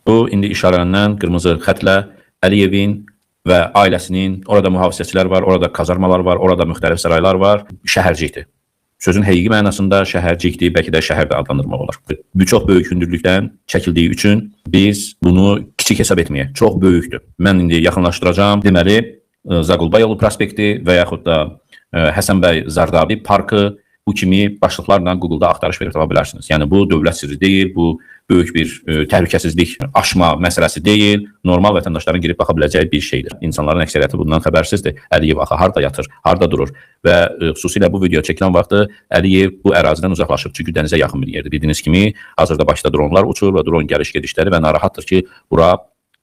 Bu, indi işarələnən qırmızı xətlə Əliyevin və ailəsinin, orada mühafizəçilər var, orada kazarmalar var, orada müxtəlif saraylar var, şəhərcikdir. Sözün həqiqi mənasında şəhərcikdir, bəlkə də şəhər də adlandırmaq olar. Çox böyük hündürlükdən çəkildiyi üçün biz bunu kiçik hesab etməyək. Çox böyükdür. Mən indi yaxınlaşdıracağım. Deməli, Zaqulba yolu prospekti və yaxud da Həsən bəy Zardabi parkı, bu kimi başlıqlarla Google-da axtarış verib tapa bilərsiniz. Yəni, bu dövlət sirri deyil, bu böyük bir təhlükəsizlik aşma məsələsi deyil, normal vətəndaşların girib baxa biləcəyi bir şeydir. İnsanların əksəriyyəti bundan xəbərsizdir. Əliyev axı harada yatır, harada durur və xüsusilə bu video çəkilən vaxtı Əliyev bu ərazidən uzaqlaşıb, çünki dənizə yaxın bir yerdir. Bildiyiniz kimi, hazırda Bakıda dronlar uçur və dron gəliş gedişləri və narahatdır ki, bura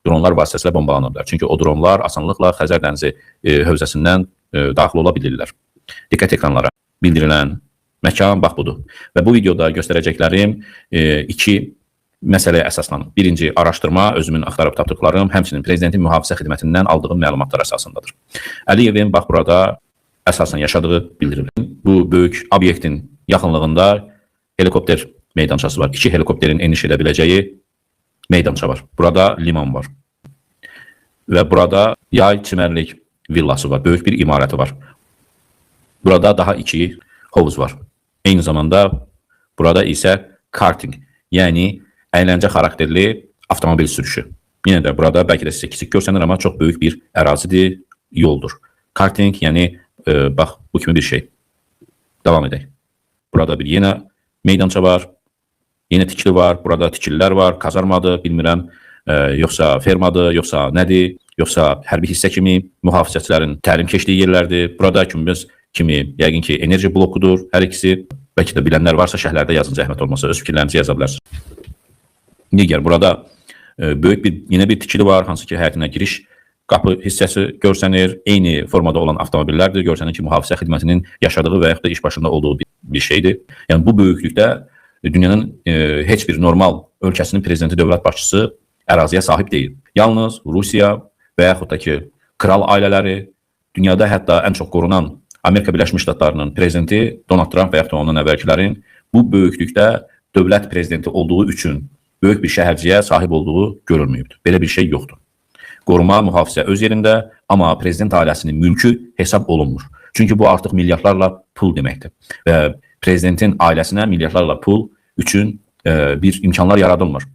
dronlar vasitəsilə bombalana bilər. Çünki o dronlar asanlıqla Xəzər dənizi hövzəsindən daxil ola bilirlər. Diqqət ekranlara. Bildirilən məkan bax budur. Və bu videoda göstərəcəklərim iki məsələyə əsaslanır. Birinci, araşdırma, özümün axtarıb tapdıqlarım, həmçinin Prezidentin Mühafizə Xidmətindən aldığım məlumatlar əsasındadır. Əliyevin bax burada əsasən yaşadığı bildirilir. Bu böyük obyektin yaxınlığında helikopter meydançası var. 2 helikopterin eniş edə biləcəyi meydança var. Burada liman var. Və burada yay çimərlik villası var. Böyük bir imarəti var. Burada daha 2 hovuz var. Eyni zamanda burada isə karting, yəni əyləncə xarakterli avtomobil sürüşü. Yenə də burada bəlkə də sizə kiçik görsənir, amma çox böyük bir ərazidir, yoldur. Karting, yəni bax bu kimi bir şey. Davam edək. Burada bir yenə meydança var, yenə tikili var, burada tikililər var, kazarmadır, bilmirəm, yoxsa fermadır, yoxsa nədir, yoxsa hərbi hissə kimi mühafizəçilərin təlim keçdiyi yerlərdir. Burada kimi yəqin ki, enerji blokudur, hər ikisi. Bəlkə də bilənlər varsa şəhərlərdə yazın, zəhmət olmasa, öz fikirlərinizi yaza bilərsiniz. Digər, burada böyük yenə bir tikili var, hansı ki, həyətinə giriş qapı hissəsi görsənir, eyni formada olan avtomobillərdir, görsənir ki, mühafizə xidmətinin yaşadığı və yaxud da iş başında olduğu bir şeydir. Yəni, bu böyüklükdə dünyanın heç bir normal ölkəsinin prezidenti, dövlət başçısı əraziyə sahib deyil. Yalnız Rusiya və yaxud da ki, kral ailələri, dünyada hətta ən çox qorunan Amerika Birləşmiş Ştatlarının prezidenti Donald Trump və yaxud da ondan əvvəlkilərin bu böyüklükdə dövlət prezidenti olduğu üçün böyük bir şəhərciyə sahib olduğu görülməyibdir. Belə bir şey yoxdur. Qoruma, mühafizə öz yerində, amma prezident ailəsinin mülkü hesab olunmur. Çünki bu artıq milyardlarla pul deməkdir. Və prezidentin ailəsinə milyardlarla pul üçün bir imkanlar yaradılmır.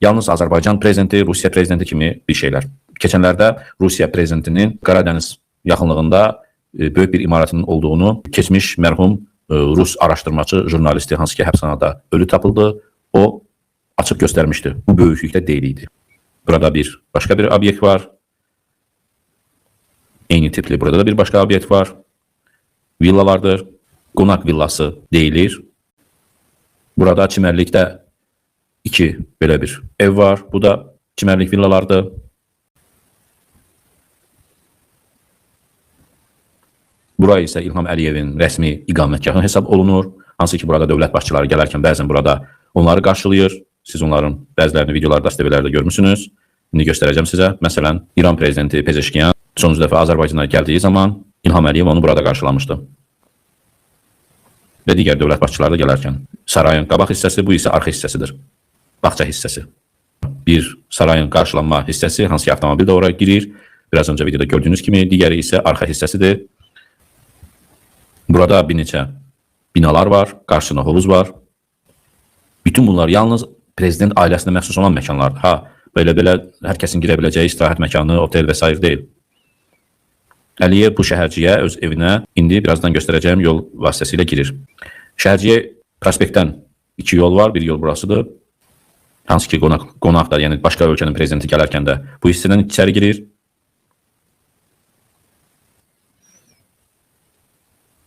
Yalnız Azərbaycan prezidenti, Rusiya prezidenti kimi bir şeylər. Keçənlərdə Rusiya prezidentinin Qaradəniz yaxınlığında böyük bir imarətinin olduğunu keçmiş mərhum Rus araşdırmacı, jurnalisti, hansı ki, həbsxanada ölü tapıldı, o açıb göstərmişdi. Bu böyüklükdə deyil idi. Burada başqa bir obyekt var. Eyni tipli burada da bir başqa obyekt var. Villalardır. Qonaq villası deyilir. Burada çimərlikdə 2 belə bir ev var. Bu da çimərlik villalardır. Bura isə İlham Əliyevin rəsmi iqamətgahı hesab olunur. Hansı ki, burada dövlət başçıları gələrkən bəzən burada onları qarşılayır. Siz onların bəzilərini videolarda, STV-lərdə görmüsünüz. İndi göstərəcəm sizə. Məsələn, İran prezidenti Pezeşkiyan sonuncu dəfə Azərbaycana gəldiyi zaman İlham Əliyev onu burada qarşılamışdı. Və digər dövlət başçıları da gələrkən. Sarayın qabaq hissəsi, bu isə arxa hissəsidir. Bağça hissəsi. Bir sarayın qarşılanma hissəsi, hansı ki, avtomobil də oraya girir. Biraz öncə videoda gördüyünüz kimi, digəri isə arxa hissəsidir. Burada bir neçə binalar var, qarşısında hovuz var. Bütün bunlar yalnız prezident ailəsinə məxsus olan məkanlardır. Belə hər kəsin girə biləcəyi istirahət məkanı, otel və s. deyil. Əliyev bu şəhərciyə, öz evinə indi birazdan göstərəcəyim yol vasitəsilə girir. Şəhərciyə prospektdən 2 yol var, bir yol burasıdır. Hansı ki, qonaqlar, yəni başqa ölkənin prezidenti gələrkən də bu hissədən içəri girir.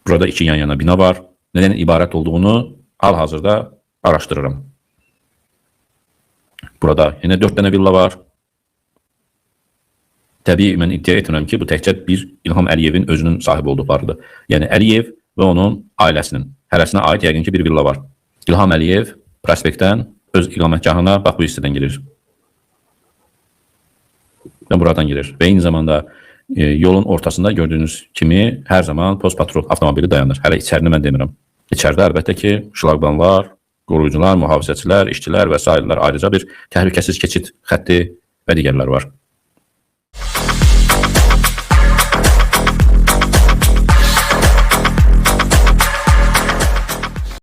Burada 2 yan-yana bina var. Nədən ibarət olduğunu hal-hazırda araşdırıram. Burada yenə 4 dənə villa var. Təbii, mən iddia etmirəm ki, bu təkcə bir İlham Əliyevin özünün sahib olduqlarıdır. Yəni, Əliyev və onun ailəsinin, hərəsinə aid yəqin ki, bir villa var. İlham Əliyev prospektdən öz iqamətgahına bax bu hissədən girir. Və buradan girir. Və eyni zamanda yolun ortasında gördüyünüz kimi hər zaman post patrol avtomobili dayanır. Hələ içərini mən demirəm. İçəridə əlbəttə ki, şlaqbanlar, qoruyucular, mühafizəçilər, işçilər və s. ayrıca bir təhlükəsiz keçid xətti və digərlər var.